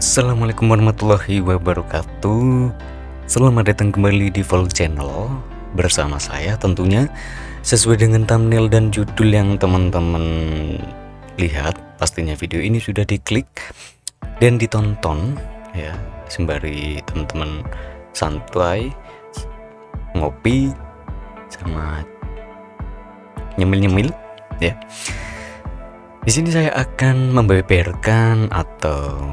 Assalamualaikum warahmatullahi wabarakatuh. Selamat datang kembali di Vol Channel bersama saya tentunya. Sesuai dengan thumbnail dan judul yang teman-teman lihat, pastinya video ini sudah diklik dan ditonton ya, sembari teman-teman santai ngopi sama nyemil-nyemil ya. Di sini saya akan membeberkan atau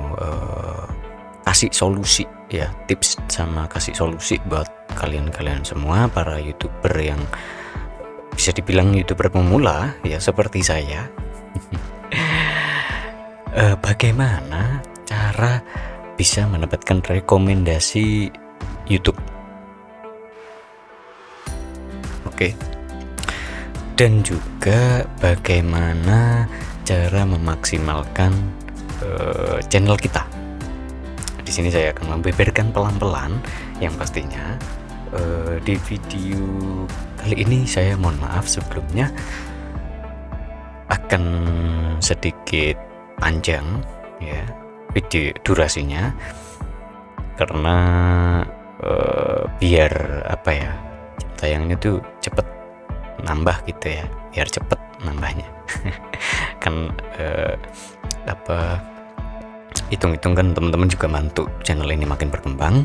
kasih solusi ya, tips sama kasih solusi buat kalian-kalian semua para YouTuber yang bisa dibilang YouTuber pemula ya seperti saya. Bagaimana cara bisa mendapatkan rekomendasi YouTube? Oke. Dan juga bagaimana cara memaksimalkan channel kita. Di sini saya akan membeberkan pelan-pelan yang pastinya di video kali ini saya mohon maaf sebelumnya akan sedikit panjang ya video durasinya, karena biar apa ya, tayangnya tuh cepet nambah gitu ya, biar cepet nambahnya. Kan hitung-hitung kan teman-teman juga bantu channel ini makin berkembang.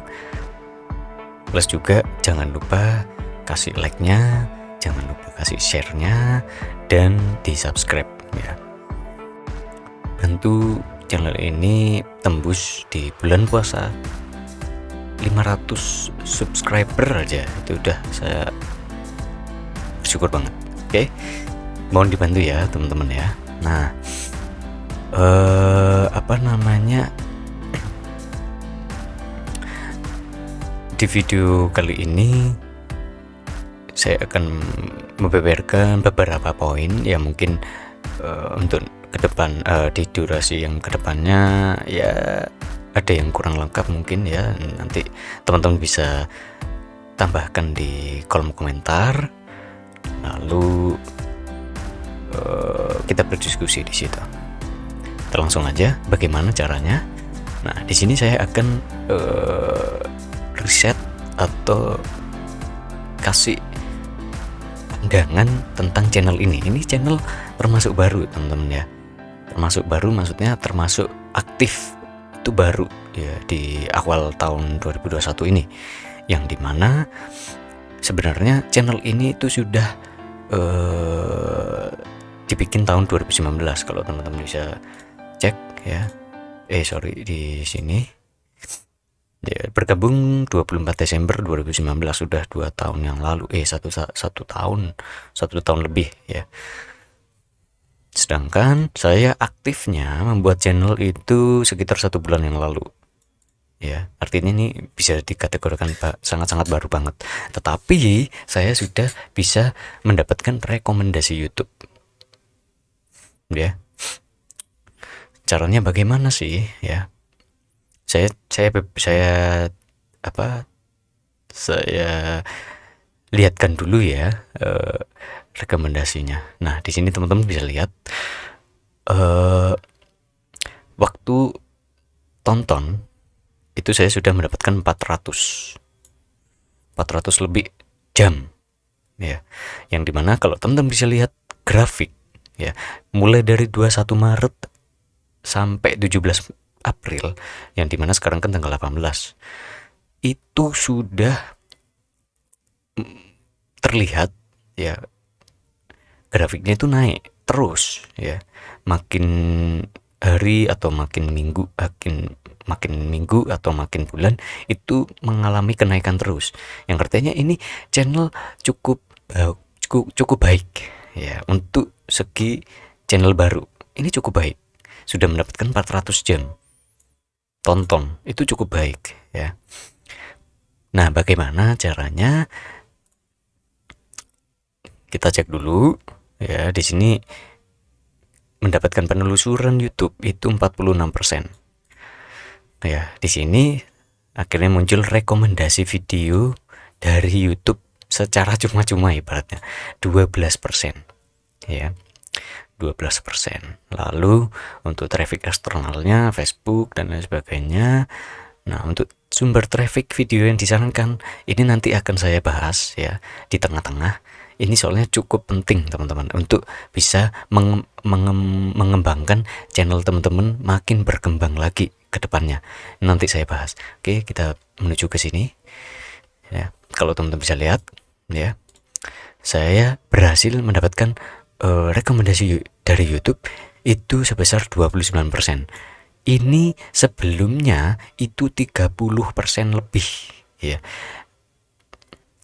Plus juga jangan lupa kasih like-nya, jangan lupa kasih share-nya, dan di subscribe ya. Bantu channel ini tembus di bulan puasa 500 subscriber aja, itu udah saya bersyukur banget. Oke, mohon dibantu ya teman-teman ya. Nah, di video kali ini saya akan membeberkan beberapa poin ya, mungkin untuk ke depan di durasi yang kedepannya ya ada yang kurang lengkap mungkin ya, nanti teman-teman bisa tambahkan di kolom komentar, lalu kita berdiskusi di situ. Kita langsung aja bagaimana caranya. Nah, di sini saya akan riset atau kasih pandangan tentang channel ini. Ini channel termasuk baru teman-teman ya. Termasuk baru maksudnya termasuk aktif itu baru ya di awal tahun 2021 ini. Yang dimana sebenarnya channel ini itu sudah dibikin tahun 2019 kalau teman-teman bisa cek ya. Di sini ya, bergabung 24 Desember 2019, sudah 2 tahun yang lalu, satu tahun lebih ya. Sedangkan saya aktifnya membuat channel itu sekitar 1 bulan yang lalu ya, artinya ini bisa dikategorikan sangat-sangat baru banget. Tetapi saya sudah bisa mendapatkan rekomendasi YouTube ya. Caranya bagaimana sih ya? Saya lihatkan dulu ya rekomendasinya. Nah, di sini teman-teman bisa lihat waktu tonton itu saya sudah mendapatkan 400 lebih jam ya, yang dimana kalau teman-teman bisa lihat grafik ya, mulai dari 21 Maret sampai 17 April, yang dimana sekarang kan tanggal 18, itu sudah terlihat ya grafiknya itu naik terus ya, makin hari atau makin minggu atau makin bulan itu mengalami kenaikan terus, yang artinya ini channel cukup baik ya, untuk segi channel baru ini cukup baik, sudah mendapatkan 400 jam tonton, itu cukup baik ya. Nah, bagaimana caranya? Kita cek dulu ya. Di sini mendapatkan penelusuran YouTube itu 46%. Ya, di sini akhirnya muncul rekomendasi video dari YouTube secara cuma-cuma ibaratnya 12% ya. 12%. Lalu untuk traffic eksternalnya Facebook dan lain sebagainya. Nah, untuk sumber traffic video yang disarankan ini nanti akan saya bahas ya di tengah-tengah. Ini soalnya cukup penting teman-teman untuk bisa mengembangkan channel teman-teman makin berkembang lagi ke depannya. Nanti saya bahas. Oke, kita menuju ke sini. Ya, kalau teman-teman bisa lihat ya, saya berhasil mendapatkan rekomendasi dari YouTube itu sebesar 29%. Ini sebelumnya itu 30% lebih ya.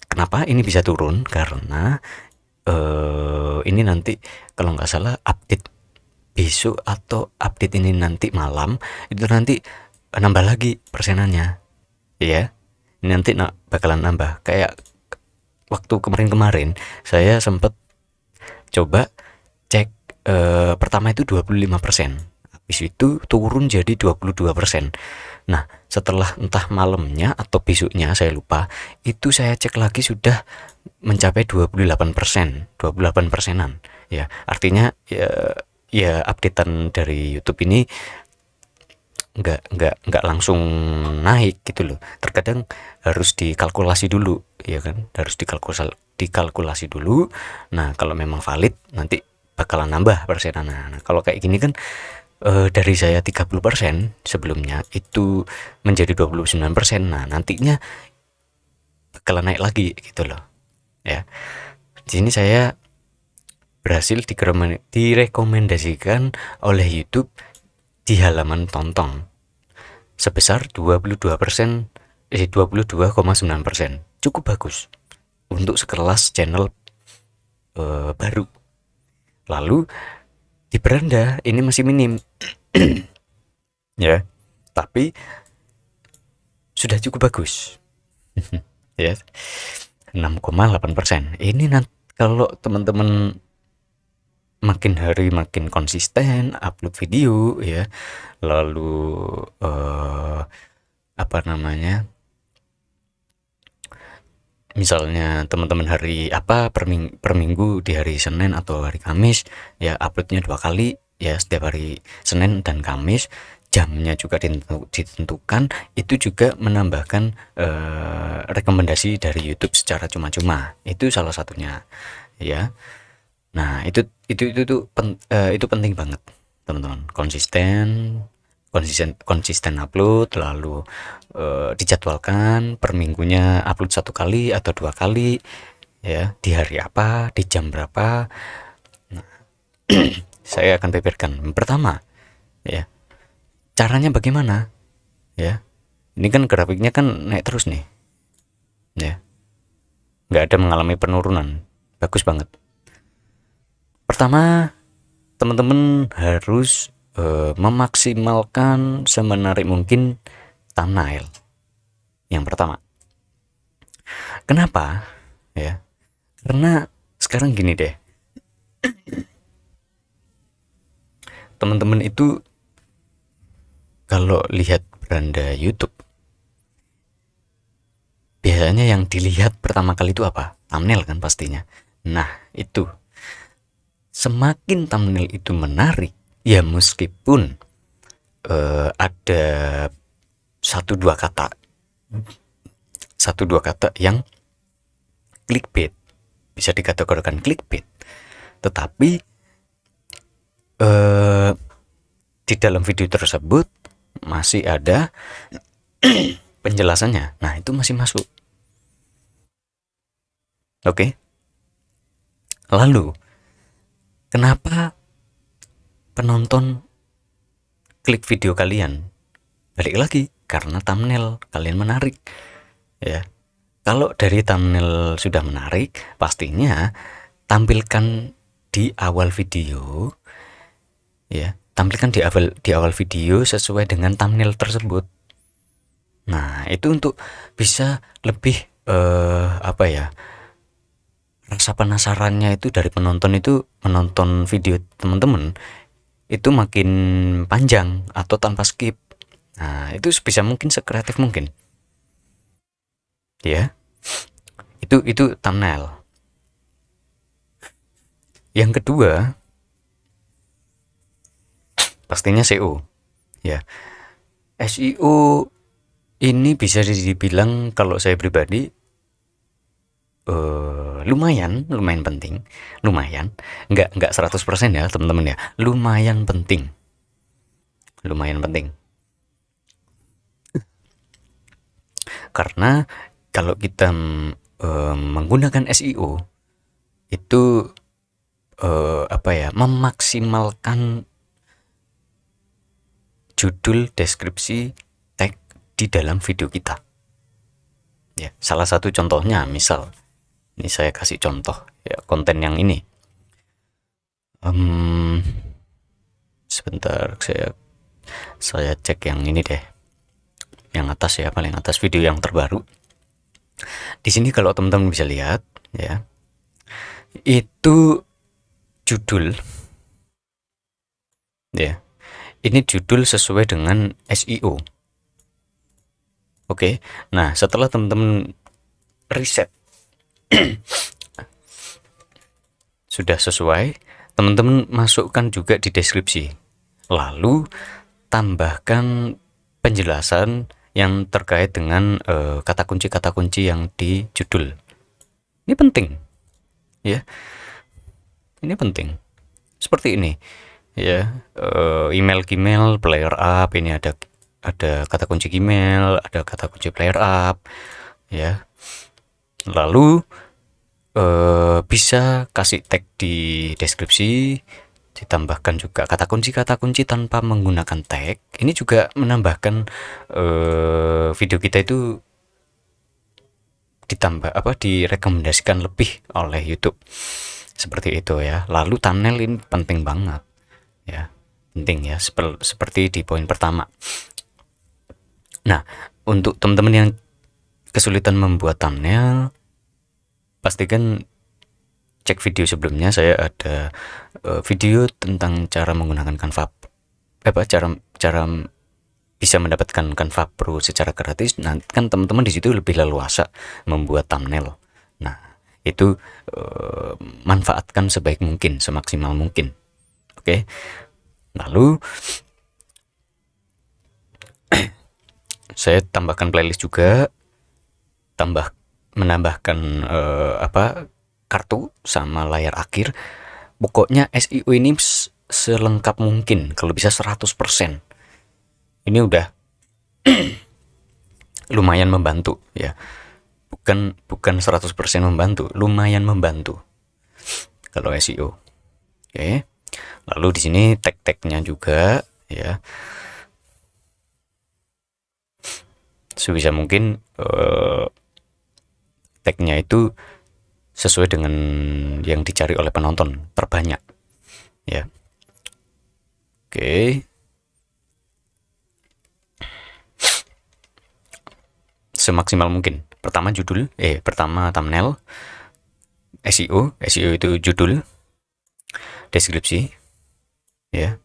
Kenapa ini bisa turun? Karena ini nanti kalau nggak salah update besok atau update ini nanti malam itu nanti nambah lagi persenannya ya. Ini nanti bakalan nambah kayak waktu kemarin-kemarin saya sempat coba cek pertama itu 25%. Habis itu turun jadi 22%. Nah, setelah entah malamnya atau besoknya saya lupa, itu saya cek lagi sudah mencapai 28%, 28%-an. Ya, artinya ya updatean dari YouTube ini nggak langsung naik gitu loh. Terkadang harus dikalkulasi dulu, ya kan? Harus dikalkulasi dulu. Nah, kalau memang valid nanti bakalan nambah persenan. Nah, kalau kayak gini kan dari saya 30% sebelumnya itu menjadi 29%. Nah, nantinya bakalan naik lagi gitu loh. Ya. Di sini saya berhasil direkomendasikan oleh YouTube di halaman tonton sebesar 22%, 22,9%. Cukup bagus untuk sekelas channel baru. Lalu di beranda ini masih minim ya, tapi sudah cukup bagus ya, 6,8%. Ini nanti kalau teman-teman makin hari makin konsisten upload video ya, lalu apa namanya, misalnya teman-teman hari apa per minggu di hari Senin atau hari Kamis ya uploadnya 2 kali ya, setiap hari Senin dan Kamis, jamnya juga ditentukan. Itu juga menambahkan rekomendasi dari YouTube secara cuma-cuma, itu salah satunya ya. Nah, itu penting banget teman-teman, konsisten upload, lalu dijadwalkan per minggunya upload 1 kali atau 2 kali ya, di hari apa, di jam berapa. Nah, saya akan beberkan pertama ya, caranya bagaimana ya. Ini kan grafiknya kan naik terus nih ya, nggak ada mengalami penurunan, bagus banget. Pertama, teman-teman harus memaksimalkan semenarik mungkin thumbnail. Yang pertama, kenapa ya, karena sekarang gini deh, teman-teman itu kalau lihat beranda YouTube biasanya yang dilihat pertama kali itu apa? Thumbnail kan pastinya. Nah, itu semakin thumbnail itu menarik ya, meskipun ada satu dua kata yang clickbait, bisa dikategorikan clickbait, tetapi di dalam video tersebut masih ada penjelasannya. Nah, itu masih masuk. Oke. Lalu kenapa penonton klik video kalian? Balik lagi, karena thumbnail kalian menarik ya. Kalau dari thumbnail sudah menarik, pastinya tampilkan di awal video ya, tampilkan di awal video sesuai dengan thumbnail tersebut. Nah, itu untuk bisa lebih apa ya, rasa penasarannya itu dari penonton itu menonton video teman-teman itu makin panjang atau tanpa skip. Nah, itu bisa mungkin sekreatif mungkin ya. Itu thumbnail. Yang kedua, pastinya SEO ya. SEO ini bisa dibilang kalau saya pribadi lumayan penting, lumayan, nggak 100% ya teman-teman ya, lumayan penting karena kalau kita menggunakan SEO itu apa ya, memaksimalkan judul, deskripsi, tag di dalam video kita ya. Salah satu contohnya, misal ini saya kasih contoh ya, konten yang ini. Sebentar, saya cek yang ini deh, yang atas ya, paling atas, video yang terbaru. Di sini kalau teman-teman bisa lihat ya, itu judul ya, ini judul sesuai dengan SEO. Oke, nah setelah teman-teman riset sudah sesuai, teman-teman masukkan juga di deskripsi, lalu tambahkan penjelasan yang terkait dengan kata kunci yang di judul. Ini penting ya, ini penting seperti ini ya. Email Gmail player up, ini ada kata kunci Gmail, ada kata kunci player up ya. Lalu bisa kasih tag di deskripsi, ditambahkan juga kata kunci tanpa menggunakan tag. Ini juga menambahkan video kita itu ditambah apa, direkomendasikan lebih oleh YouTube, seperti itu ya. Lalu thumbnail ini penting banget ya, penting ya, seperti di poin pertama. Nah, untuk teman-teman yang kesulitan membuat thumbnail, pastikan cek video sebelumnya. Saya ada video tentang cara menggunakan Canva, cara bisa mendapatkan Canva Pro secara gratis. Nanti kan teman-teman di situ lebih leluasa membuat thumbnail. Nah, itu manfaatkan sebaik mungkin, semaksimal mungkin. Oke. Lalu saya tambahkan playlist juga, menambahkan kartu sama layar akhir. Pokoknya SEO ini selengkap mungkin, kalau bisa 100%. Ini udah lumayan membantu ya. Bukan 100% membantu, lumayan membantu kalau SEO. Oke. Lalu di sini tag-tagnya juga ya. Sebisa mungkin tagnya itu sesuai dengan yang dicari oleh penonton terbanyak ya. Oke. Semaksimal mungkin. Pertama thumbnail. SEO itu judul, deskripsi ya.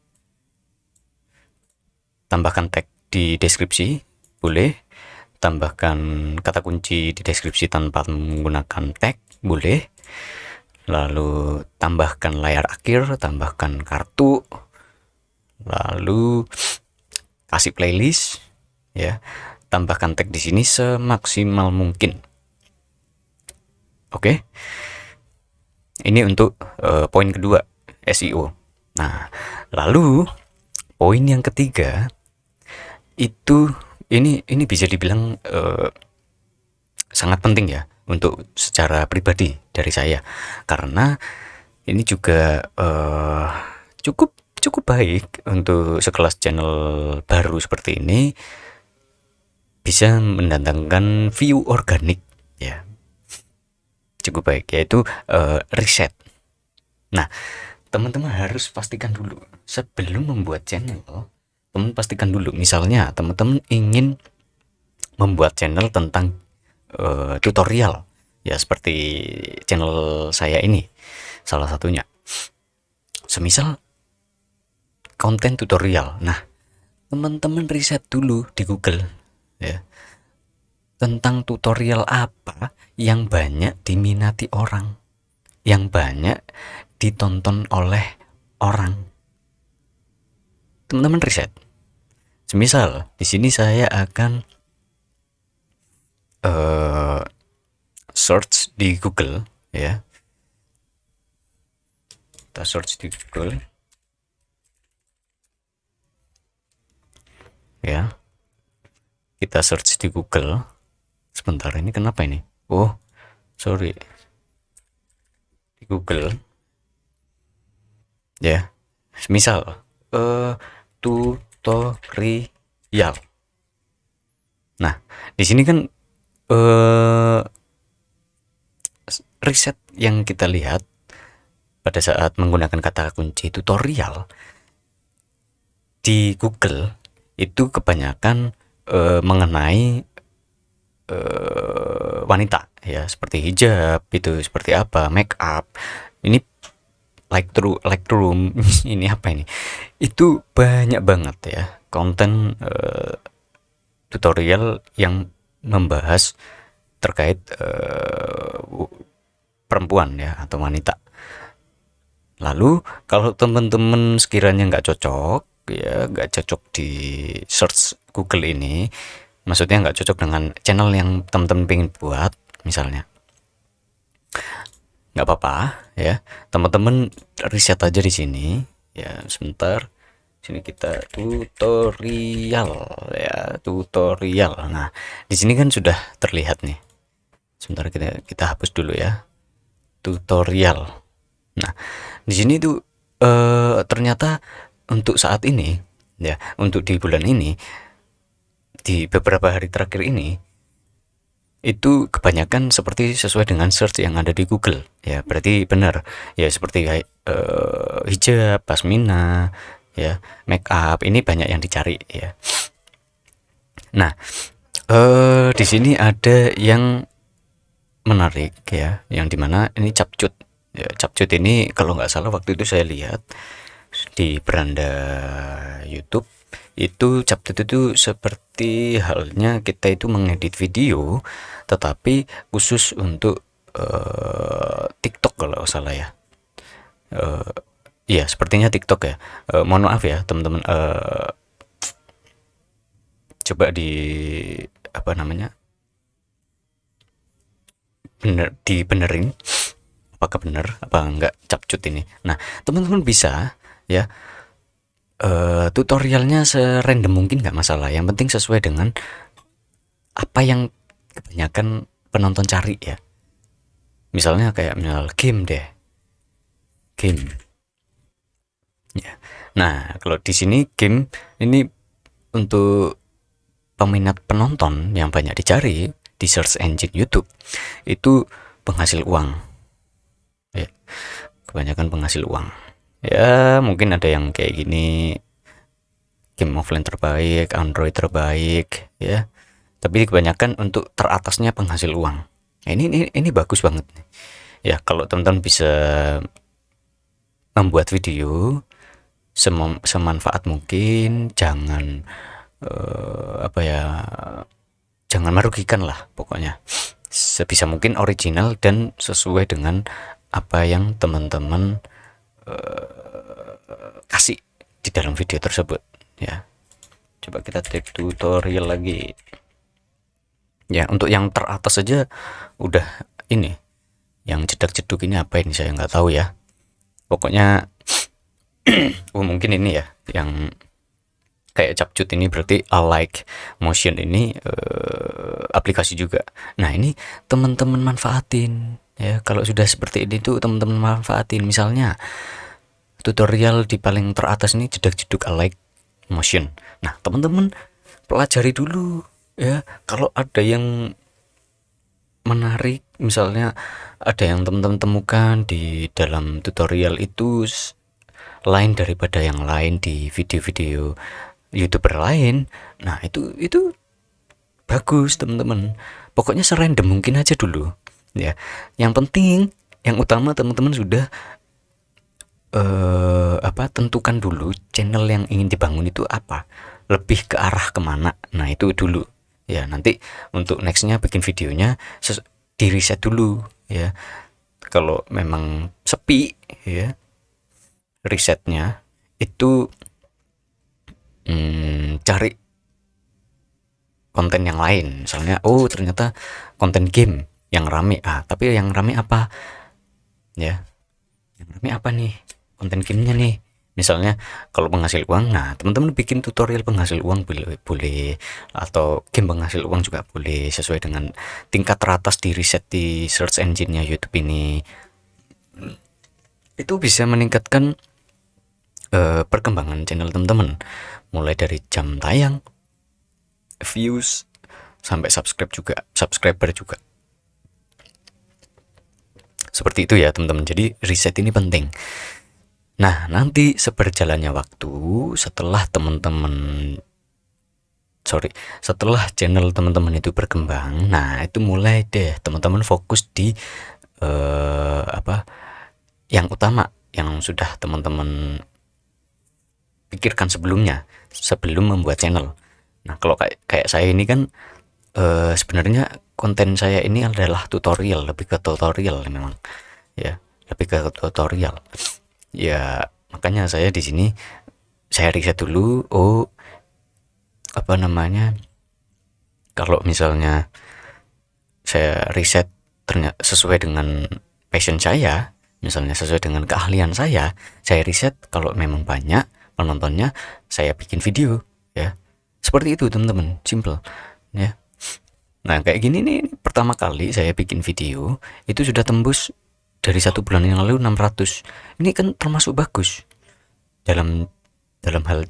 Tambahkan tag di deskripsi boleh, tambahkan kata kunci di deskripsi tanpa menggunakan tag boleh. Lalu tambahkan layar akhir, tambahkan kartu, lalu kasih playlist ya. Tambahkan tag di sini semaksimal mungkin. Oke. Ini untuk poin kedua, SEO. Nah, lalu poin yang ketiga itu ini bisa dibilang sangat penting ya untuk secara pribadi dari saya, karena ini juga cukup baik untuk sekelas channel baru seperti ini, bisa mendatangkan view organik ya, cukup baik, yaitu riset. Nah, teman-teman harus pastikan dulu sebelum membuat channel. Teman pastikan dulu, misalnya teman-teman ingin membuat channel tentang tutorial ya, seperti channel saya ini salah satunya, semisal konten tutorial. Nah, teman-teman riset dulu di Google ya, tentang tutorial apa yang banyak diminati orang, yang banyak ditonton oleh orang. teman-teman riset. Semisal di sini saya akan search di Google, ya. Kita search di Google, ya. Kita search di Google. Sebentar, ini kenapa ini? Oh, sorry. Di Google, ya. Misal tutorial. Nah, di sini kan riset yang kita lihat pada saat menggunakan kata kunci tutorial di Google itu kebanyakan mengenai wanita, ya, seperti hijab itu seperti apa, make up. Ini Lightroom ini apa ini? Itu banyak banget ya konten tutorial yang membahas terkait perempuan, ya, atau wanita. Lalu kalau teman-teman sekiranya nggak cocok, ya, nggak cocok di search Google ini, maksudnya nggak cocok dengan channel yang teman-teman pengen buat, misalnya, nggak apa-apa, ya, teman-teman riset aja di sini, ya. Sebentar, sini kita tutorial, ya, tutorial. Nah, di sini kan sudah terlihat nih. Sebentar, kita hapus dulu ya, tutorial. Nah, di sini tuh ternyata untuk saat ini, ya, untuk di bulan ini, di beberapa hari terakhir ini, itu kebanyakan seperti sesuai dengan search yang ada di Google, ya. Berarti benar, ya, seperti hijab, pasmina, ya, make up, ini banyak yang dicari, ya. Nah, di sini ada yang menarik, ya, yang dimana ini capcut, ya. Capcut ini kalau nggak salah waktu itu saya lihat di beranda YouTube, itu capcut itu seperti halnya kita itu mengedit video, tetapi khusus untuk TikTok kalau salah, ya. Iya, sepertinya TikTok, ya. Mohon maaf ya teman-teman, coba di apa namanya, dibenerin apakah benar apa enggak capcut ini. Nah, teman-teman bisa, ya, tutorialnya serandom mungkin, nggak masalah, yang penting sesuai dengan apa yang kebanyakan penonton cari, ya. Misalnya kayak misal game deh, game, ya. Nah, kalau di sini game ini untuk peminat penonton yang banyak dicari di search engine YouTube, itu penghasil uang, ya. Kebanyakan penghasil uang, ya. Mungkin ada yang kayak gini, game offline terbaik, Android terbaik, ya. Tapi kebanyakan untuk teratasnya penghasil uang. Nah, ini bagus banget, ya. Kalau teman-teman bisa membuat video semanfaat mungkin, jangan apa ya, jangan merugikan lah pokoknya. Sebisa mungkin original dan sesuai dengan apa yang teman-teman kasih di dalam video tersebut, ya. Coba kita cek tutorial lagi, ya. Untuk yang teratas saja udah ini, yang jedak-jeduk ini apa ini, saya nggak tahu, ya. Pokoknya mungkin ini, ya, yang kayak capcut ini berarti Alike Motion ini aplikasi juga. Nah, ini teman-teman manfaatin, ya. Kalau sudah seperti ini tuh teman-teman manfaatin. Misalnya tutorial di paling teratas ini jedak-jeduk Alike Motion. Nah, teman-teman pelajari dulu, ya. Kalau ada yang menarik, misalnya ada yang teman-teman temukan di dalam tutorial itu lain daripada yang lain di video-video YouTuber lain, nah itu bagus, teman-teman. Pokoknya serandom mungkin aja dulu, ya. Yang penting, yang utama teman-teman sudah tentukan dulu channel yang ingin dibangun itu apa, lebih ke arah kemana. Nah, itu dulu, ya. Nanti untuk nextnya bikin videonya di riset dulu, ya. Kalau memang sepi, ya, risetnya itu cari konten yang lain, misalnya oh ternyata konten game yang rame, tapi yang rame apa ya, yang rame apa nih, konten gamenya nih, misalnya kalau penghasil uang, nah teman-teman bikin tutorial penghasil uang boleh, boleh, atau game penghasil uang juga boleh, sesuai dengan tingkat teratas di riset di search engine-nya YouTube ini. Itu bisa meningkatkan perkembangan channel teman-teman, mulai dari jam tayang, views, sampai subscriber juga. Seperti itu ya teman-teman. Jadi riset ini penting. Nah, nanti seberjalannya waktu, setelah teman-teman setelah channel teman-teman itu berkembang, nah itu mulai deh teman-teman fokus di apa yang utama, yang sudah teman-teman pikirkan sebelumnya, sebelum membuat channel. Nah, kalau kayak saya ini kan sebenarnya konten saya ini adalah tutorial, lebih ke tutorial memang, ya, lebih ke tutorial. Ya, makanya saya di sini saya riset dulu, oh apa namanya, kalau misalnya saya riset ternyata sesuai dengan passion saya, misalnya sesuai dengan keahlian saya riset, kalau memang banyak penontonnya, saya bikin video, ya. Seperti itu teman-teman, simple, ya. Nah kayak gini nih, pertama kali saya bikin video itu sudah tembus dari 1 bulan yang lalu 600. Ini kan termasuk bagus dalam dalam hal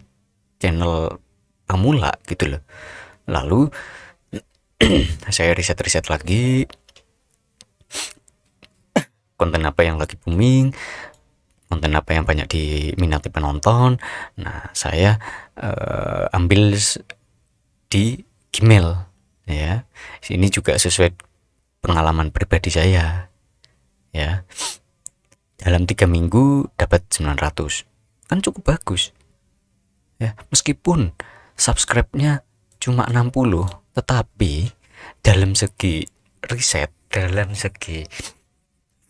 channel pemula gitu loh. Lalu saya riset-riset lagi konten apa yang lagi booming, konten apa yang banyak diminati penonton. Nah saya ambil di Gmail, ya. Ini juga sesuai pengalaman pribadi saya, ya. Dalam 3 minggu dapat 900, kan cukup bagus, ya. Meskipun subscribe-nya cuma 60, tetapi dalam segi riset, dalam segi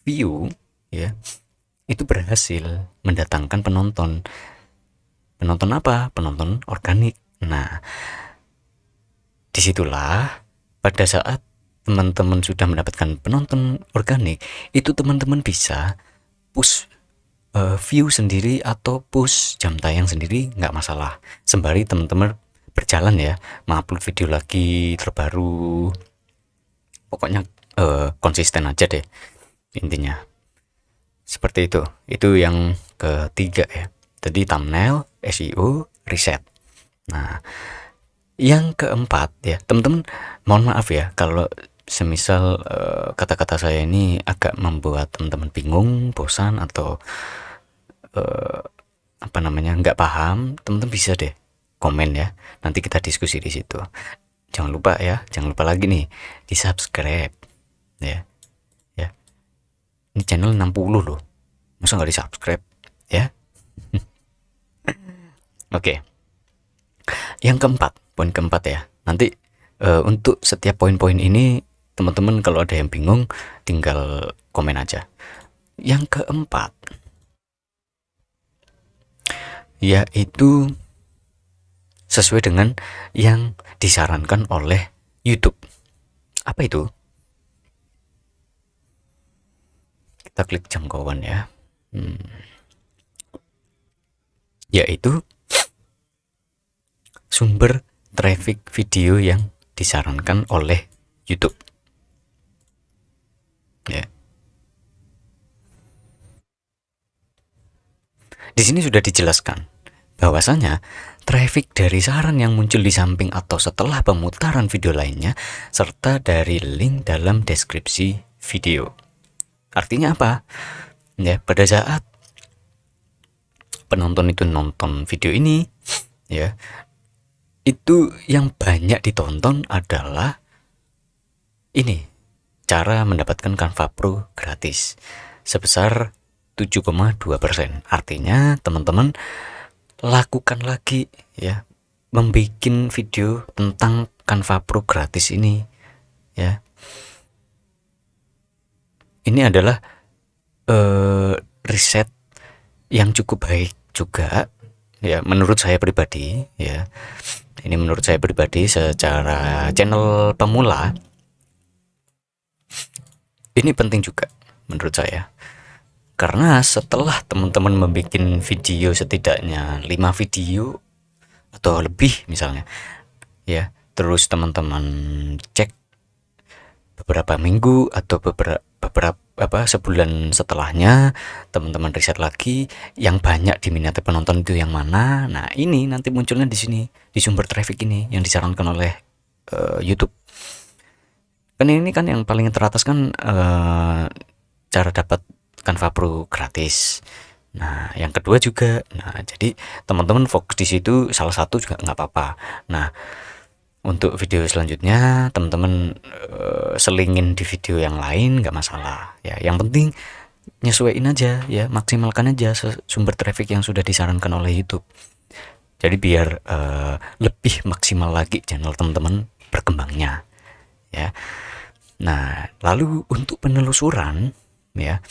view, ya, itu berhasil mendatangkan penonton. Penonton apa? Penonton organik. Nah, disitulah pada saat teman-teman sudah mendapatkan penonton organik, itu teman-teman bisa push view sendiri atau push jam tayang sendiri, nggak masalah, sembari teman-teman berjalan ya, mengupload video lagi terbaru. Pokoknya konsisten aja deh intinya. Seperti itu yang ketiga ya. Jadi thumbnail, SEO, riset. Nah, yang keempat ya, teman-teman, mohon maaf ya kalau semisal kata-kata saya ini agak membuat teman-teman bingung, bosan, atau apa namanya, nggak paham. Teman-teman bisa deh komen ya. Nanti kita diskusi di situ. Jangan lupa ya, jangan lupa lagi nih di subscribe ya. Ya, ini channel 60 loh, masa nggak di subscribe ya. Oke, yang keempat, poin keempat ya. Nanti untuk setiap poin-poin ini teman-teman kalau ada yang bingung tinggal komen aja. Yang keempat yaitu sesuai dengan yang disarankan oleh YouTube. Apa itu? Kita klik jangkauan ya. Yaitu sumber traffic video yang disarankan oleh YouTube. Ya. Di sini sudah dijelaskan bahwasanya traffic dari saran yang muncul di samping atau setelah pemutaran video lainnya, serta dari link dalam deskripsi video. Artinya apa? Ya, pada saat penonton itu nonton video ini, ya, itu yang banyak ditonton adalah ini, cara mendapatkan Canva Pro gratis sebesar 7,2%. Artinya teman-teman lakukan lagi ya, membuat video tentang Canva Pro gratis ini ya. Ini adalah riset yang cukup baik juga ya menurut saya pribadi ya, ini menurut saya pribadi secara channel pemula ini penting juga menurut saya. Karena setelah teman-teman membuat video setidaknya 5 video atau lebih misalnya ya, terus teman-teman cek beberapa minggu atau beberapa sebulan setelahnya, teman-teman riset lagi yang banyak diminati penonton itu yang mana. Nah, ini nanti munculnya di sini, di sumber traffic ini yang disarankan oleh YouTube. Kan ini kan yang paling teratas kan cara dapat Canva Pro gratis. Nah, yang kedua juga. Nah, jadi teman-teman fokus di situ, salah satu juga nggak apa-apa. Nah, untuk video selanjutnya teman-teman selingin di video yang lain nggak masalah ya, yang penting nyesuaiin aja ya, maksimalkan aja sumber traffic yang sudah disarankan oleh YouTube, jadi biar lebih maksimal lagi channel teman-teman berkembangnya ya. Nah, lalu untuk penelusuran ya,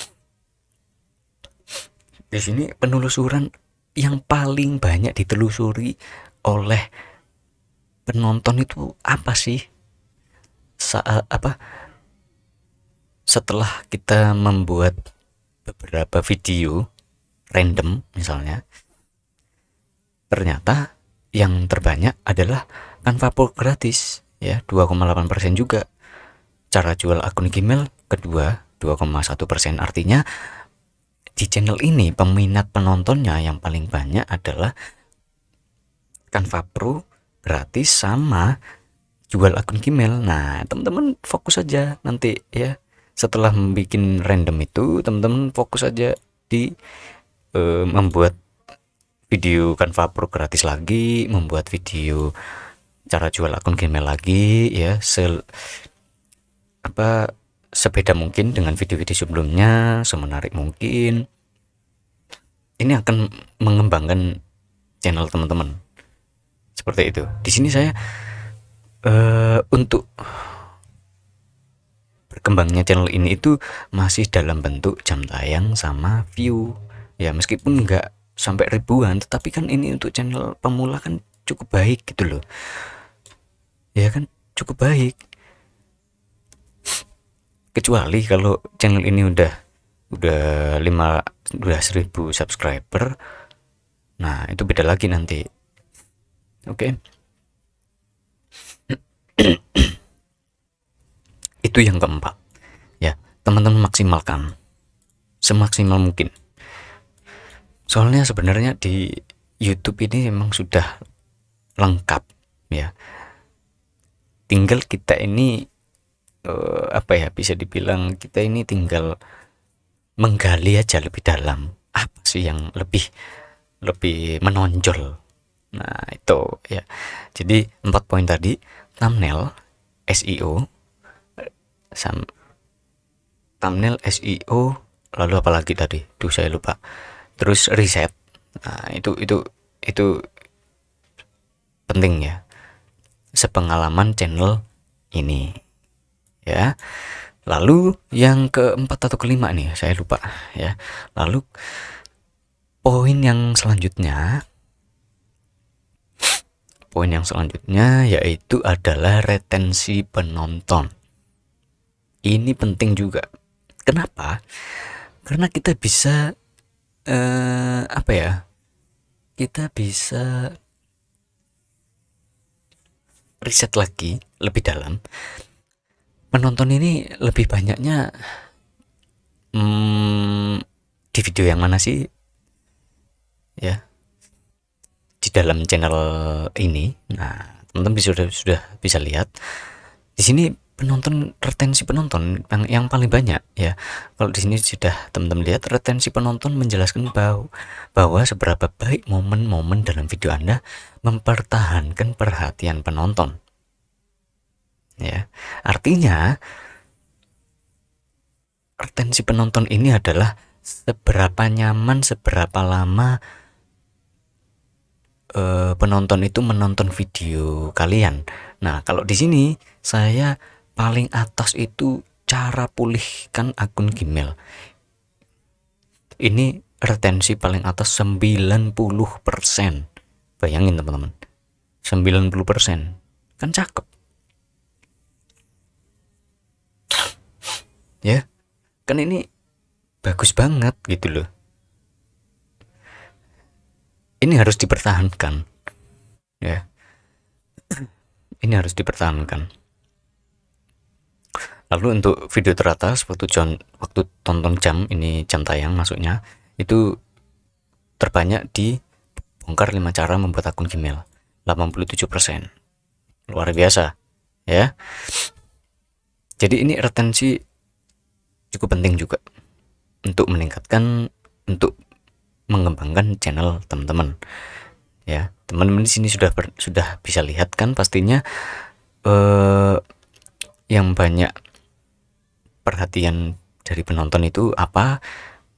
di sini penelusuran yang paling banyak ditelusuri oleh penonton itu apa sih? Setelah kita membuat beberapa video random misalnya, ternyata yang terbanyak adalah Canva Pro gratis ya, 2,8% juga. Cara jual akun Gmail kedua 2,1%. Artinya di channel ini peminat penontonnya yang paling banyak adalah Canva Pro gratis sama jual akun Gmail. Nah, teman-teman fokus aja nanti ya, setelah membuat random itu teman-teman fokus aja di membuat video Canva Pro gratis lagi, membuat video cara jual akun Gmail lagi ya, sebeda mungkin dengan video-video sebelumnya, semenarik mungkin. Ini akan mengembangkan channel teman-teman. Seperti itu. Di sini saya untuk berkembangnya channel ini itu masih dalam bentuk jam tayang sama view ya, meskipun nggak sampai ribuan, tetapi kan ini untuk channel pemula kan cukup baik gitu loh ya, kan cukup baik. Kecuali kalau channel ini udah 1000 subscriber, nah itu beda lagi nanti. Oke. Itu yang keempat ya, teman-teman maksimalkan semaksimal mungkin. Soalnya sebenarnya di YouTube ini memang sudah lengkap ya, tinggal kita ini bisa dibilang kita ini tinggal menggali aja lebih dalam apa sih yang lebih menonjol. Nah, itu ya. Jadi 4 poin tadi: thumbnail, SEO, lalu apa lagi tadi? Saya lupa. Terus riset. Nah, itu penting ya. Sepengalaman channel ini. Ya. Lalu yang keempat atau kelima nih, saya lupa ya. Lalu poin yang selanjutnya yaitu adalah retensi penonton. Ini penting juga. Kenapa? Karena kita bisa kita bisa riset lagi lebih dalam. Penonton ini lebih banyaknya di video yang mana sih ya, di dalam channel ini. Nah, teman-teman sudah bisa lihat di sini retensi penonton yang paling banyak ya. Kalau di sini sudah teman-teman lihat, retensi penonton menjelaskan bahwa seberapa baik momen-momen dalam video Anda mempertahankan perhatian penonton. Ya, artinya retensi penonton ini adalah seberapa nyaman, seberapa lama penonton itu menonton video kalian. Nah, kalau di sini saya paling atas itu cara pulihkan akun Gmail. Ini retensi paling atas 90%. Bayangin teman-teman, 90%. Kan cakep. Ya, kan ini bagus banget gitu loh. Ini harus dipertahankan. Ya, ini harus dipertahankan. Lalu untuk video teratas waktu tonton jam, ini jam tayang masuknya, itu terbanyak di bongkar 5 cara membuat akun Gmail. 87%. Luar biasa, ya. Jadi ini retensi cukup penting juga untuk meningkatkan, untuk mengembangkan channel teman-teman. Ya, teman-teman di sini sudah bisa lihat kan pastinya yang banyak perhatian dari penonton itu apa.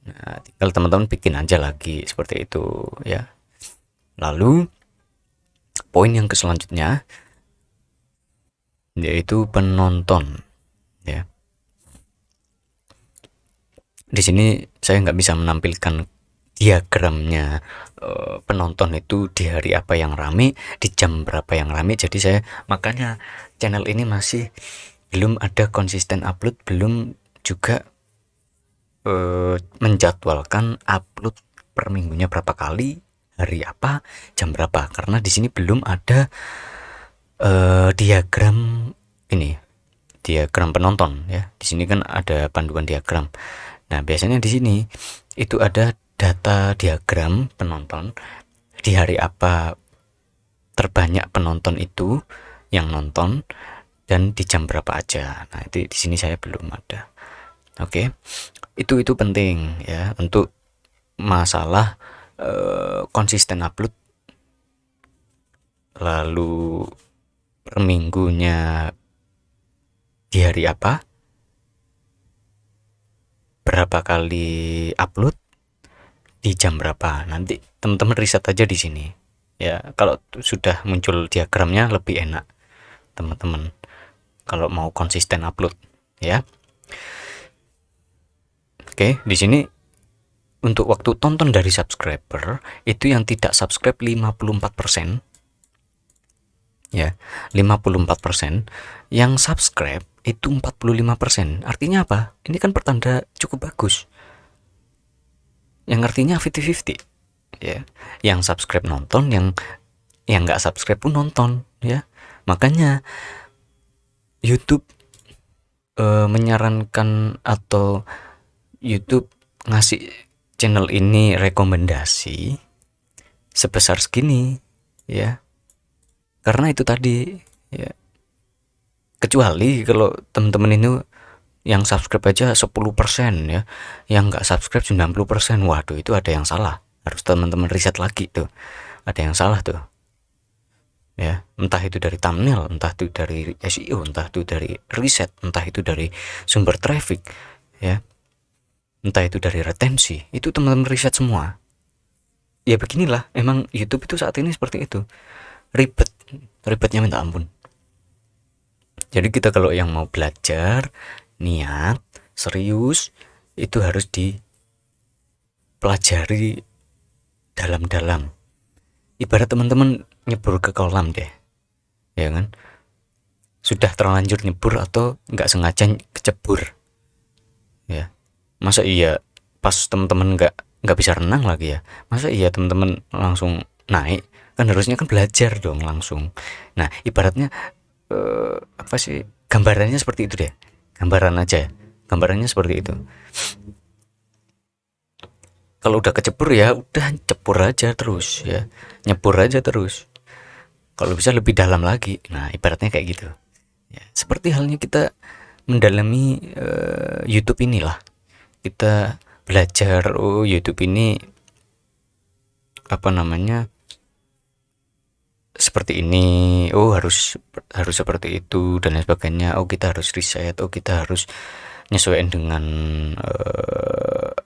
Nah, tinggal teman-teman bikin aja lagi seperti itu ya. Lalu poin yang selanjutnya yaitu penonton ya. Di sini saya nggak bisa menampilkan diagramnya penonton itu di hari apa yang rame, di jam berapa yang rame. Jadi saya makanya channel ini masih belum ada konsisten upload, belum juga menjadwalkan upload per minggunya berapa kali, hari apa, jam berapa, karena di sini belum ada diagram ini, diagram penonton ya. Di sini kan ada panduan diagram. Nah, biasanya di sini itu ada data diagram penonton di hari apa terbanyak penonton itu yang nonton dan di jam berapa aja. Nah, itu di sini saya belum ada. Oke. Itu penting ya untuk masalah konsisten upload. Lalu per minggunya di hari apa, berapa kali upload, di jam berapa. Nanti teman-teman riset aja di sini ya. Kalau sudah muncul diagramnya lebih enak teman-teman kalau mau konsisten upload ya. Oke, di sini untuk waktu tonton dari subscriber itu yang tidak subscribe 54% ya, 54%, yang subscribe itu 45%. Artinya apa? Ini kan pertanda cukup bagus. Yang artinya 50-50 ya. Yang subscribe nonton, yang nggak subscribe pun nonton ya. Makanya YouTube menyarankan atau YouTube ngasih channel ini rekomendasi sebesar segini ya, karena itu tadi ya. Kecuali kalau teman-teman ini yang subscribe aja 10% ya, yang nggak subscribe 90%, waduh itu ada yang salah. Harus teman-teman riset lagi tuh, ada yang salah tuh ya. Entah itu dari thumbnail, entah itu dari SEO, entah itu dari riset, entah itu dari sumber traffic ya, entah itu dari retensi. Itu teman-teman riset semua ya. Beginilah emang YouTube itu saat ini seperti itu, ribetnya minta ampun. Jadi kita kalau yang mau belajar niat serius itu harus dipelajari dalam-dalam. Ibarat teman-teman nyebur ke kolam deh ya kan, sudah terlanjur nyebur atau nggak sengaja kecebur ya. Masa iya pas teman-teman nggak bisa renang lagi ya, masa iya teman-teman langsung naik? Kan harusnya kan belajar dong langsung. Nah, ibaratnya apa sih, gambarannya seperti itu deh, gambaran aja, gambarannya seperti itu. Kalau udah kecebur ya udah cebur aja terus ya, nyebur aja terus, kalau bisa lebih dalam lagi. Nah, ibaratnya kayak gitu ya. Seperti halnya kita mendalami YouTube inilah, kita belajar, oh YouTube ini apa namanya seperti ini, oh harus seperti itu dan lain sebagainya. Oh kita harus riset, oh kita harus nyesuaikan dengan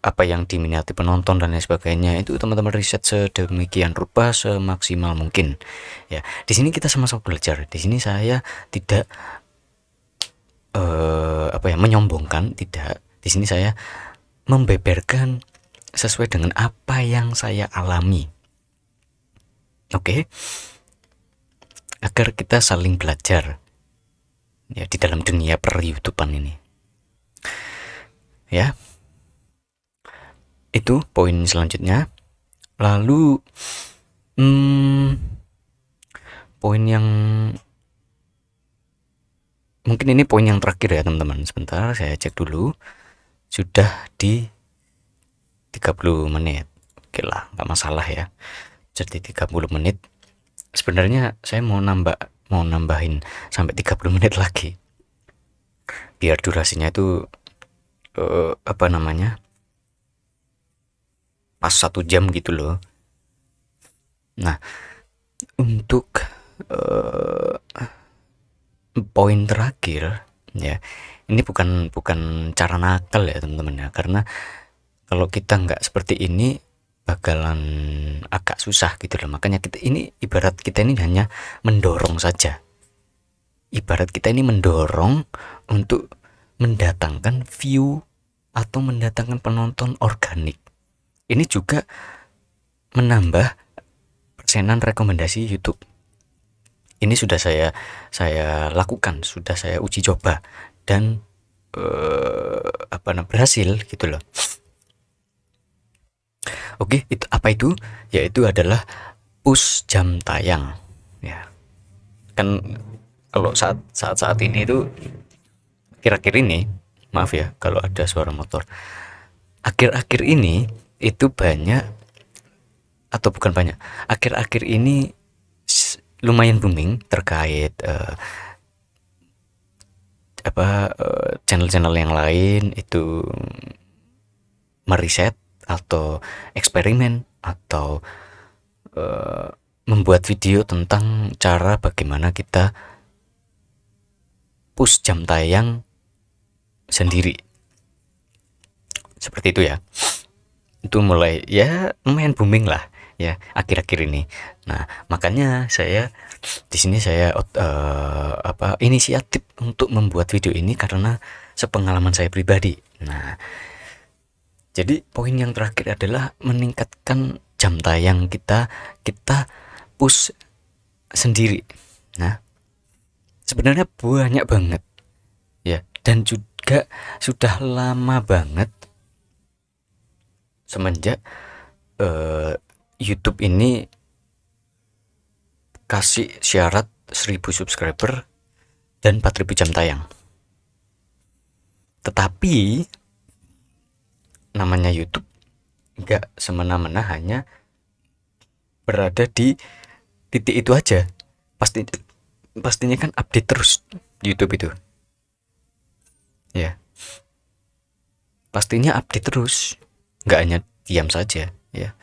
apa yang diminati penonton dan lain sebagainya. Itu teman-teman riset sedemikian rupa semaksimal mungkin ya. Di sini kita sama-sama belajar. Di sini saya tidak apa ya, menyombongkan, tidak. Di sini saya membeberkan sesuai dengan apa yang saya alami. Oke, agar kita saling belajar ya di dalam dunia per YouTubean ini. Ya, itu poin selanjutnya. Lalu poin yang mungkin ini poin yang terakhir ya teman-teman. Sebentar saya cek dulu. Sudah di 30 menit. Oke lah, nggak masalah ya. Jadi 30 menit. Sebenarnya saya mau nambahin sampai 30 menit lagi. Biar durasinya itu apa namanya? Pas 1 jam gitu loh. Nah, untuk poin terakhir ya, ini bukan bukan cara nakal ya teman-teman ya, karena kalau kita nggak seperti ini bakalan agak susah gitu loh. Makanya kita ini ibarat kita ini hanya mendorong saja. Ibarat kita ini mendorong untuk mendatangkan view atau mendatangkan penonton organik. Ini juga menambah persenan rekomendasi YouTube. Ini sudah saya lakukan, sudah saya uji coba dan berhasil gitu loh. Oke, itu apa itu? Yaitu adalah push jam tayang. Ya, kan kalau saat ini itu akhir-akhir ini, maaf ya kalau ada suara motor. Akhir-akhir ini itu banyak atau bukan banyak. Akhir-akhir ini lumayan booming terkait channel-channel yang lain itu meriset atau eksperimen atau membuat video tentang cara bagaimana kita push jam tayang sendiri. Seperti itu ya. Itu mulai ya lumayan booming lah ya akhir-akhir ini. Nah, makanya saya di sini saya inisiatif untuk membuat video ini karena sepengalaman saya pribadi. Nah, jadi poin yang terakhir adalah meningkatkan jam tayang kita push sendiri. Nah, sebenarnya banyak banget ya, dan juga sudah lama banget semenjak YouTube ini kasih syarat 1000 subscriber dan 4000 jam tayang. Tetapi namanya YouTube nggak semena-mena hanya berada di titik itu aja. Pastinya kan update terus YouTube itu. Ya. Pastinya update terus. Nggak hanya diam saja, ya.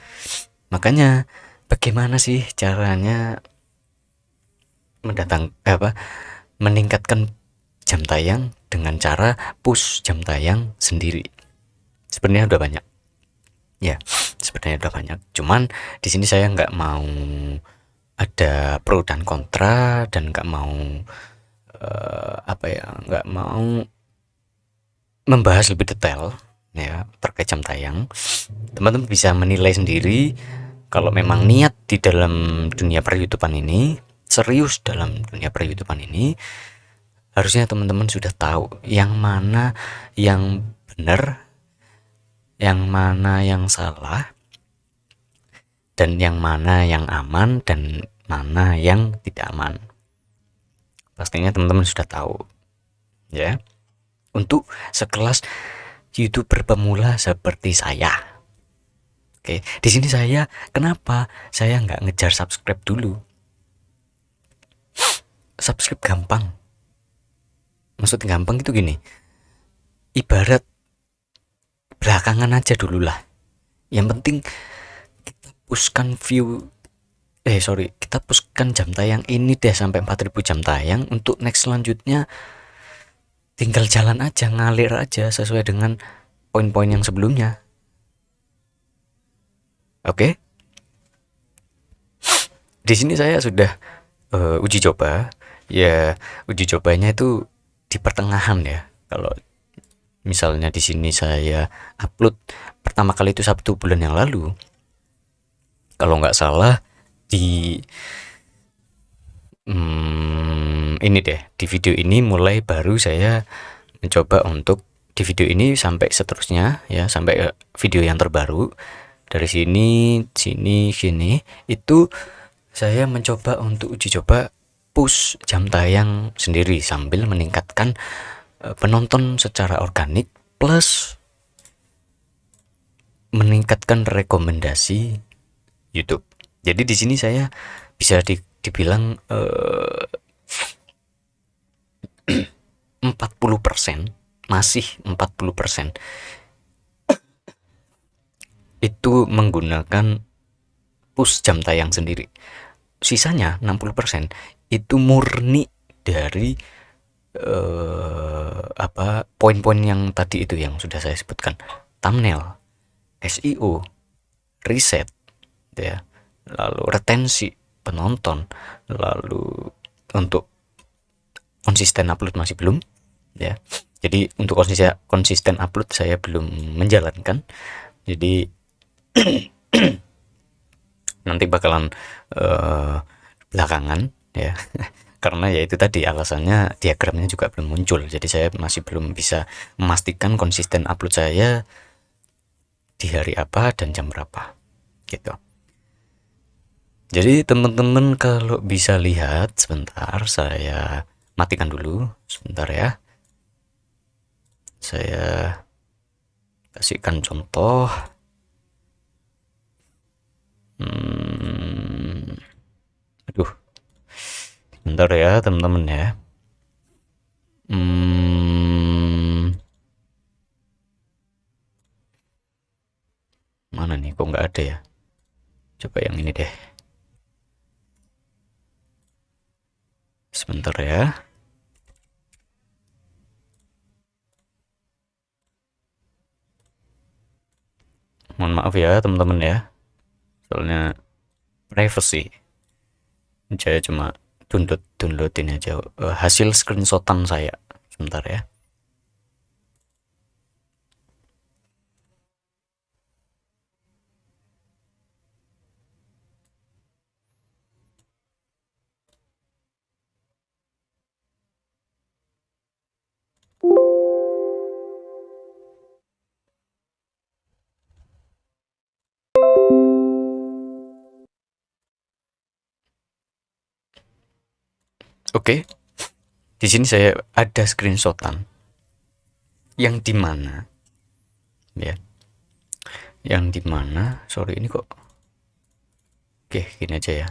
Makanya bagaimana sih caranya meningkatkan jam tayang dengan cara push jam tayang sendiri? Sebenarnya udah banyak. Ya, sebenarnya udah banyak. Cuman di sini saya nggak mau ada pro dan kontra dan nggak mau nggak mau membahas lebih detail ya terkait jam tayang. Teman-teman bisa menilai sendiri kalau memang niat di dalam dunia per-YouTubean ini, serius dalam dunia per-YouTubean ini, harusnya teman-teman sudah tahu yang mana yang benar, yang mana yang salah, dan yang mana yang aman dan mana yang tidak aman. Pastinya teman-teman sudah tahu ya. Untuk sekelas YouTuber pemula seperti saya. Oke, di sini kenapa saya nggak ngejar subscribe dulu? Subscribe gampang. Maksud gampang itu gini. Ibarat belakangan aja dulu lah. Yang penting kita pushkan kita pushkan jam tayang ini deh sampai 4000 jam tayang. Untuk next selanjutnya tinggal jalan aja, ngalir aja sesuai dengan poin-poin yang sebelumnya. Oke. Di sini saya sudah uji coba. Ya, uji cobanya itu di pertengahan ya. Kalau misalnya di sini saya upload pertama kali itu Sabtu bulan yang lalu, kalau nggak salah di ini deh, di video ini mulai baru saya mencoba untuk di video ini sampai seterusnya ya, sampai video yang terbaru dari sini sini sini itu saya mencoba untuk uji coba push jam tayang sendiri sambil meningkatkan penonton secara organik plus meningkatkan rekomendasi YouTube. Jadi di sini saya bisa dibilang 40%, masih 40% itu menggunakan push jam tayang sendiri. Sisanya 60% itu murni dari poin-poin yang tadi itu yang sudah saya sebutkan. Thumbnail, SEO, riset ya, lalu retensi penonton, lalu untuk konsisten upload masih belum ya. Jadi untuk konsisten upload saya belum menjalankan. Jadi nanti bakalan belakangan ya. Karena ya itu tadi alasannya diagramnya juga belum muncul. Jadi saya masih belum bisa memastikan konsisten upload saya di hari apa dan jam berapa gitu. Jadi teman-teman kalau bisa lihat sebentar, saya matikan dulu sebentar ya. Saya kasihkan contoh. Aduh, sebentar ya teman-teman ya. Mana nih, kok nggak ada ya? Coba yang ini deh. Sebentar ya. Mohon maaf ya teman-teman ya. Soalnya privacy. Saya cuma downloadin aja hasil screenshotan saya. Sebentar ya. Oke, di sini saya ada screenshotan yang dimana ya, yang dimana sorry ini kok, oke gini aja ya.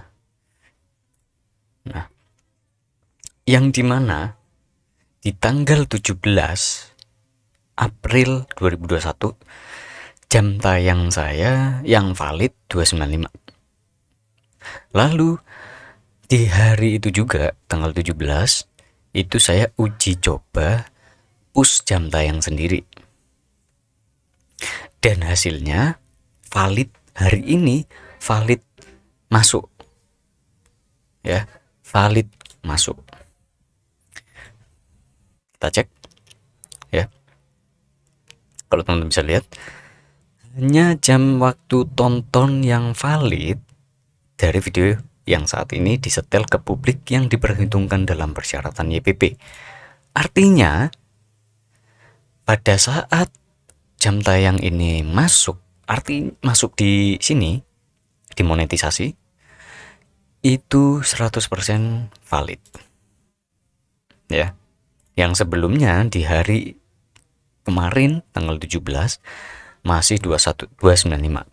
Nah, yang dimana di tanggal 17 April 2021 jam tayang saya yang valid 295. Lalu di hari itu juga tanggal 17 itu saya uji coba push jam tayang sendiri. Dan hasilnya valid hari ini, valid masuk. Ya, valid masuk. Kita cek ya. Kalau teman-teman bisa lihat, hanya jam waktu tonton yang valid dari video yang saat ini disetel ke publik yang diperhitungkan dalam persyaratan YPP. Artinya pada saat jam tayang ini masuk, masuk di sini, dimonetisasi, itu 100% valid. Ya. Yang sebelumnya di hari kemarin tanggal 17 masih 295.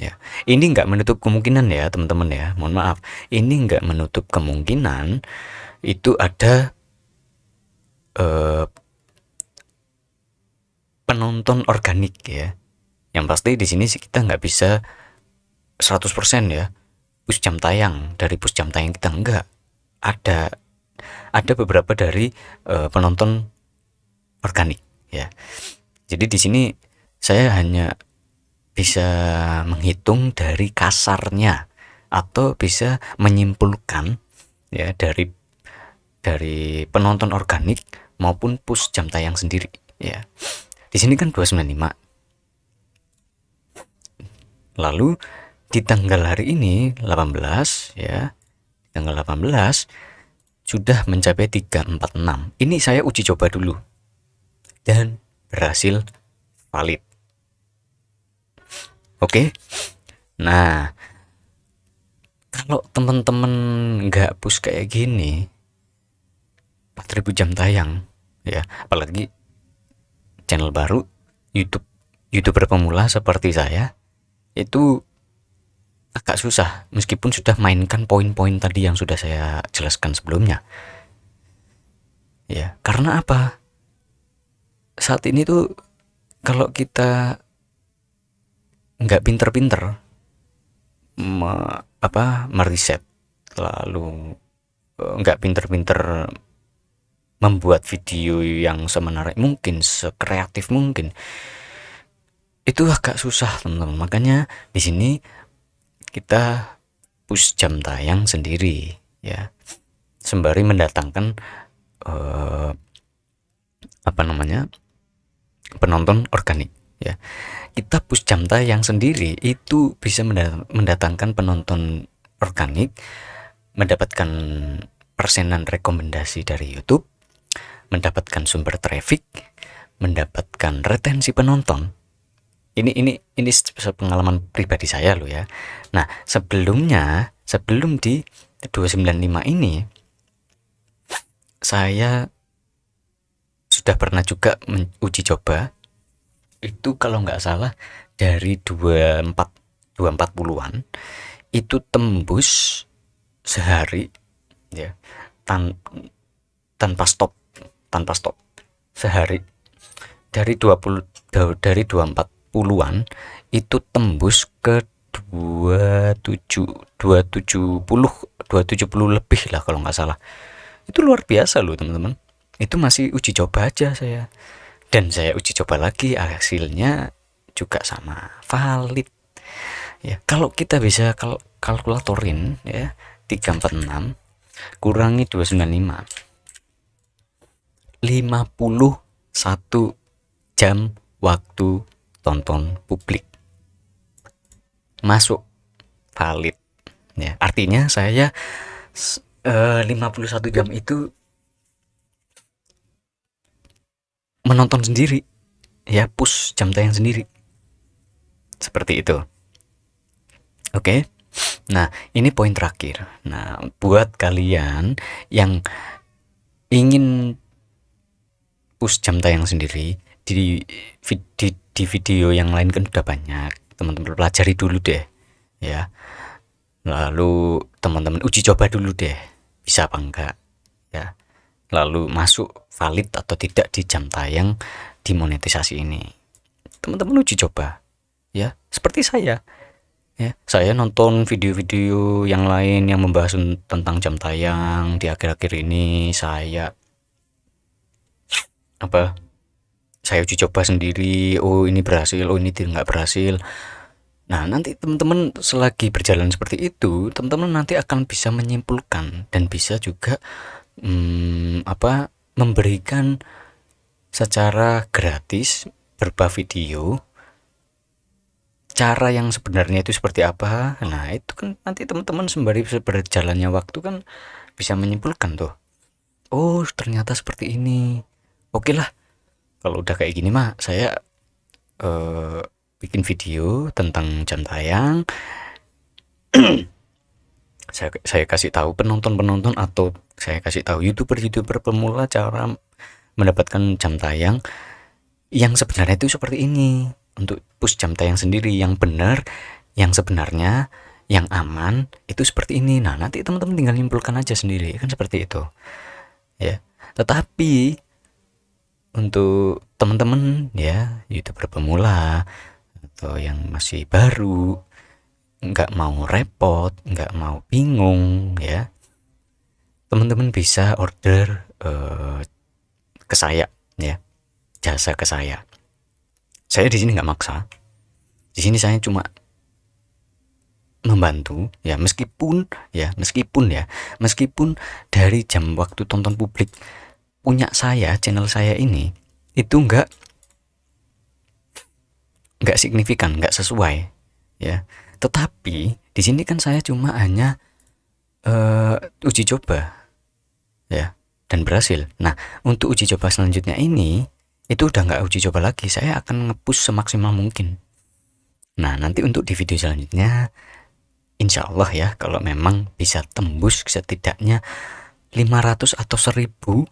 Ya, ini nggak menutup kemungkinan ya teman-teman ya, mohon maaf, ini nggak menutup kemungkinan itu ada penonton organik ya. Yang pasti di sini kita nggak bisa 100% ya push jam tayang, dari push jam tayang kita enggak, ada beberapa dari penonton organik ya. Jadi di sini saya hanya bisa menghitung dari kasarnya atau bisa menyimpulkan ya dari penonton organik maupun push jam tayang sendiri ya. Di sini kan 295. Lalu di tanggal hari ini 18 ya, tanggal 18 sudah mencapai 346. Ini saya uji coba dulu dan berhasil valid. Oke. Nah, kalau teman-teman nggak push kayak gini, 4.000 jam tayang ya, apalagi channel baru, YouTuber pemula seperti saya, itu agak susah meskipun sudah mainkan poin-poin tadi yang sudah saya jelaskan sebelumnya. Ya, karena apa? Saat ini tuh kalau kita nggak pinter-pinter meriset, lalu nggak pinter-pinter membuat video yang semenarik mungkin, sekreatif mungkin, itu agak susah teman-teman. Makanya di sini kita push jam tayang sendiri ya, sembari mendatangkan penonton organik ya. Kita push jam tayang sendiri itu bisa mendatangkan penonton organik, mendapatkan persenan rekomendasi dari YouTube, mendapatkan sumber traffic, mendapatkan retensi penonton. Ini pengalaman pribadi saya loh ya. Nah, sebelum di 295 ini, saya sudah pernah juga uji coba. Itu kalau nggak salah dari 240-an itu tembus sehari ya, tanpa stop sehari. Dari 240-an itu tembus ke 270 lebih lah kalau nggak salah. Itu luar biasa loh teman-teman. Itu masih uji coba aja saya. Dan saya uji coba lagi, hasilnya juga sama, valid. Ya, kalau kita bisa kalkulatorin ya, 346 kurangi 295, 51 jam waktu tonton publik. Masuk, valid. Ya, artinya saya 51 jam itu menonton sendiri ya, push jam tayang sendiri, seperti itu. Oke. Nah, ini poin terakhir. Nah, buat kalian yang ingin push jam tayang sendiri, di video yang lain kan udah banyak, teman-teman pelajari dulu deh ya. Lalu teman-teman uji coba dulu deh, bisa apa enggak ya. Lalu masuk valid atau tidak di jam tayang dimonetisasi ini. Teman-teman uji coba ya, seperti saya ya. Saya nonton video-video yang lain yang membahas tentang jam tayang. Di akhir-akhir ini saya uji coba sendiri. Oh, ini berhasil, oh ini tidak berhasil. Nah, nanti teman-teman selagi berjalan seperti itu, teman-teman nanti akan bisa menyimpulkan dan bisa juga memberikan secara gratis berupa video cara yang sebenarnya itu seperti apa. Nah, itu kan nanti teman-teman sembari berjalannya waktu kan bisa menyimpulkan tuh, oh ternyata seperti ini. Oke lah, kalau udah kayak gini mah saya bikin video tentang jam tayang. saya kasih tahu penonton atau saya kasih tahu YouTuber pemula cara mendapatkan jam tayang yang sebenarnya itu seperti ini. Untuk push jam tayang sendiri yang benar, yang sebenarnya, yang aman itu seperti ini. Nah, nanti teman-teman tinggal nyimpulkan aja sendiri, kan seperti itu ya. Tetapi untuk teman-teman ya, YouTuber pemula atau yang masih baru, nggak mau repot, nggak mau bingung ya, teman-teman bisa order ke saya ya, jasa ke saya. Saya di sini nggak maksa, di sini saya cuma membantu ya, meskipun dari jam waktu tonton publik punya saya, channel saya ini itu nggak nggak signifikan, nggak sesuai, ya. Tetapi di sini kan saya cuma hanya uji coba, ya, dan berhasil. Nah, untuk uji coba selanjutnya ini itu udah nggak uji coba lagi, saya akan nge-push semaksimal mungkin. Nah, nanti untuk di video selanjutnya, insya Allah ya, kalau memang bisa tembus setidaknya 500 atau 1000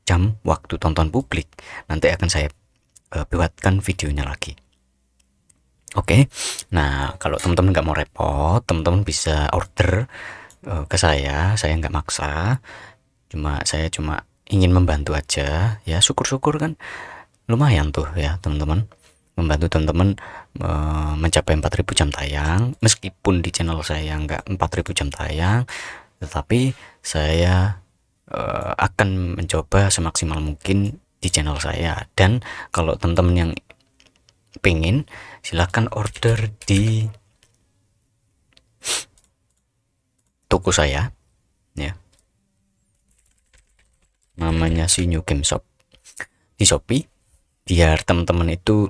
jam waktu tonton publik, nanti akan saya buatkan videonya lagi. Oke, nah kalau teman-teman nggak mau repot, teman-teman bisa order ke saya nggak maksa, saya cuma ingin membantu aja, ya syukur-syukur kan lumayan tuh ya teman-teman, membantu teman-teman mencapai 4000 jam tayang, meskipun di channel saya nggak 4000 jam tayang, tetapi saya akan mencoba semaksimal mungkin di channel saya. Dan kalau teman-teman yang pengen, silahkan order di toko saya ya, namanya si New Game Shop di Shopee, biar teman-teman itu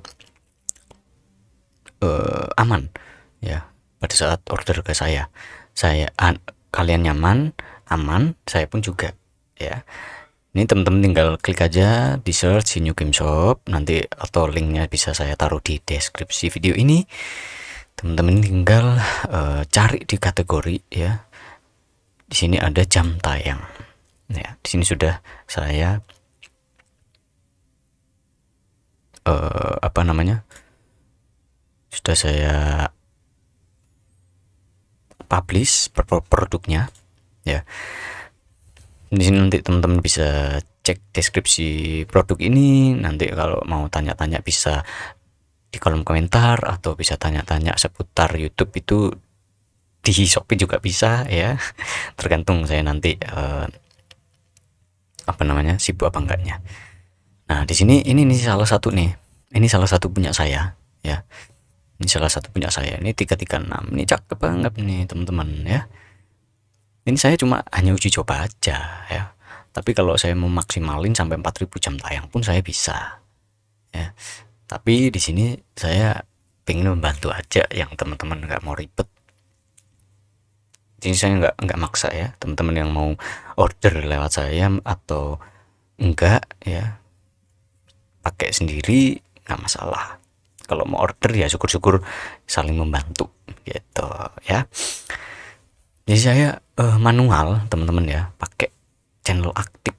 aman ya pada saat order ke saya. Kalian nyaman, aman, saya pun juga ya. Ini teman-teman tinggal klik aja di search si New Game Shop nanti, atau linknya bisa saya taruh di deskripsi video ini. Teman-teman tinggal cari di kategori ya. Di sini ada jam tayang. Ya, di sini sudah saya sudah saya publish produknya ya. Di sini nanti teman-teman bisa cek deskripsi produk ini. Nanti kalau mau tanya-tanya bisa di kolom komentar, atau bisa tanya-tanya seputar YouTube itu di Shopee juga bisa ya. Tergantung saya nanti sibuk apa enggaknya. Nah, di sini ini salah satu nih. Ini salah satu punya saya ya. Ini salah satu punya saya. Ini 336. Ini cakep banget nih teman-teman ya. Ini saya cuma hanya uji coba aja ya. Tapi kalau saya mau maksimalin sampai 4000 jam tayang pun saya bisa. Ya. Tapi di sini saya pengen membantu aja yang teman-teman nggak mau ribet. Jadi saya nggak maksa ya, teman-teman yang mau order lewat saya atau enggak ya, pakai sendiri nggak masalah. Kalau mau order ya syukur-syukur saling membantu gitu ya. Jadi saya manual teman-teman ya, pakai channel aktif,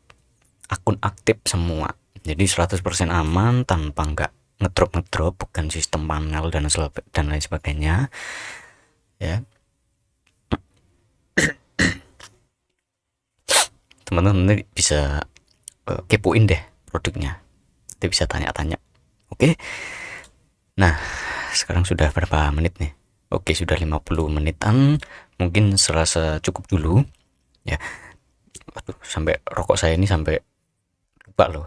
akun aktif semua. Jadi 100% aman, tanpa nggak ngedrop, bukan sistem panel dan lain sebagainya ya. Teman-teman bisa kepoin deh produknya, nanti bisa tanya-tanya. Oke, nah sekarang sudah berapa menit nih? Oke, sudah 50 menitan, mungkin serasa cukup dulu ya. Aduh, sampai rokok saya ini sampai lupa loh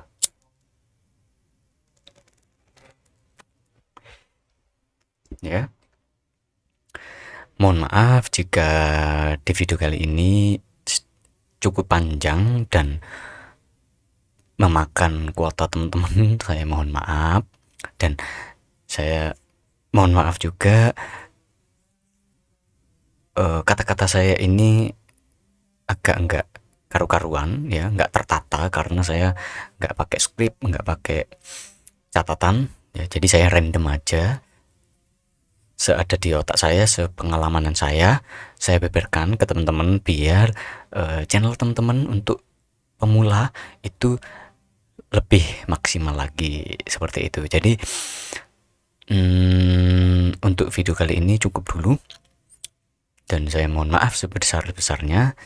ya. Mohon maaf jika di video kali ini cukup panjang dan memakan kuota teman-teman. Saya mohon maaf, dan saya mohon maaf juga kata-kata saya ini agak enggak karu-karuan ya, enggak tertata, karena saya enggak pakai skrip, enggak pakai catatan ya. Jadi saya random aja, seada di otak saya, sepengalaman saya beberkan ke teman-teman, biar channel teman-teman untuk pemula itu lebih maksimal lagi, seperti itu. Jadi untuk video kali ini cukup dulu, dan saya mohon maaf sebesar-besarnya.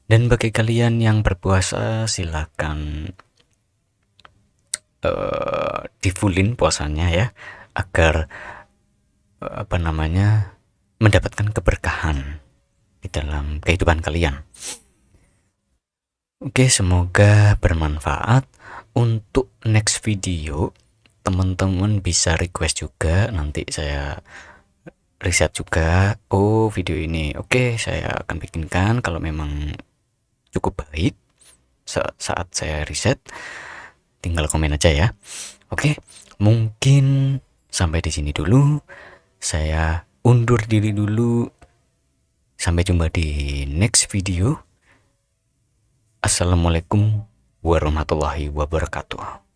Dan bagi kalian yang berpuasa, silakan difullin puasanya ya, agar mendapatkan keberkahan di dalam kehidupan kalian. Oke, semoga bermanfaat. Untuk next video, teman-teman bisa request juga, nanti saya riset juga. Oh, video ini oke, saya akan bikinkan kalau memang cukup baik. Saat saya riset, tinggal komen aja ya. Oke, mungkin Sampai di sini dulu. Saya undur diri dulu. Sampai jumpa di next video. Assalamualaikum warahmatullahi wabarakatuh.